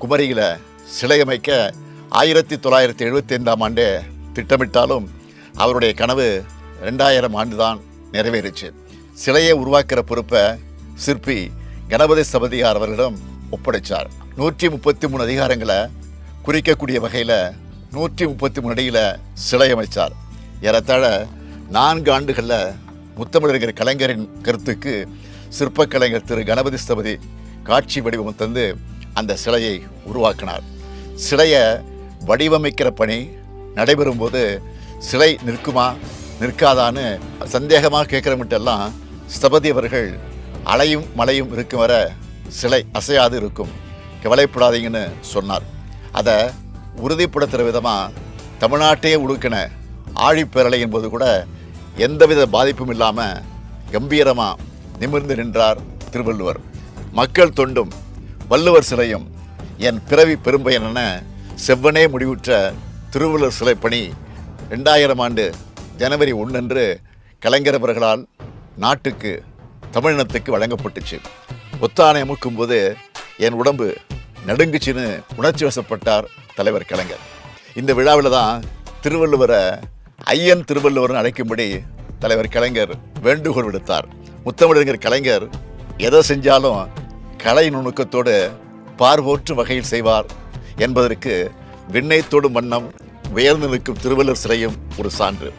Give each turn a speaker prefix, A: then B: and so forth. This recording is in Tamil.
A: குமரியில் சிலை அமைக்க 1975ஆம் ஆண்டே திட்டமிட்டாலும் அவருடைய கனவு 2000 ஆண்டு தான் நிறைவேறிச்சு. சிலையை உருவாக்குற பொறுப்பை சிற்பி கணபதி ஸ்தபதியார் அவர்களிடம் ஒப்படைச்சார். 133 அதிகாரங்களை குறிக்கக்கூடிய வகையில் 133 அடியில் சிலை அமைச்சார். ஏறத்தாழ 4 ஆண்டுகளில் முத்தமிழறிஞர் கலைஞரின் கருத்துக்கு சிற்ப கலைஞர் திரு கணபதி ஸ்தபதி காட்சி வடிவம் தந்து அந்த சிலையை உருவாக்கினார். சிலையை வடிவமைக்கிற பணி நடைபெறும் போது சிலை நிற்குமா நிற்காதான்னு சந்தேகமாக கேட்குறமிட்டெல்லாம் ஸ்தபதி அவர்கள் அலையும் மலையும் இருக்கும் வர சிலை அசையாது இருக்கும், கவலைப்படாதீங்கன்னு சொன்னார். அதை உறுதிப்படுத்துகிற விதமாக தமிழ்நாட்டையே உழுக்கின ஆழிப்பேரலை என்பது கூட எந்தவித பாதிப்பும் இல்லாமல் கம்பீரமாக நிமிர்ந்து நின்றார் திருவள்ளுவர். மக்கள் தொண்டும் வள்ளுவர் சிலையும் என் பிறவி பெரும்பயன் என செவ்வனே முடிவுற்ற திருவள்ளுவர் சிலை பணி 2000 ஆண்டு ஜனவரி 1 அன்று கலைஞர் அவர்களால் நாட்டுக்கு தமிழினத்துக்கு வழங்கப்பட்டுச்சு. ஒத்தானை அமுக்கும் போது என் உடம்பு நடுங்குச்சின்னு உணர்ச்சி வசப்பட்டார் தலைவர் கலைஞர். இந்த விழாவில் தான் திருவள்ளுவரை ஐயன் திருவள்ளுவர்னு அழைக்கும்படி தலைவர் கலைஞர் வேண்டுகோள் விடுத்தார். முத்தமிழறிஞர் கலைஞர் எதை செஞ்சாலும் கலை நுணுக்கத்தோடு பார்வோற்றும் வகையில் செய்வார் என்பதற்கு விண்ணை தொடும் வண்ணம் உயர்ந்து நிற்கும் திருவள்ளுவர் சிலையும் ஒரு சான்று.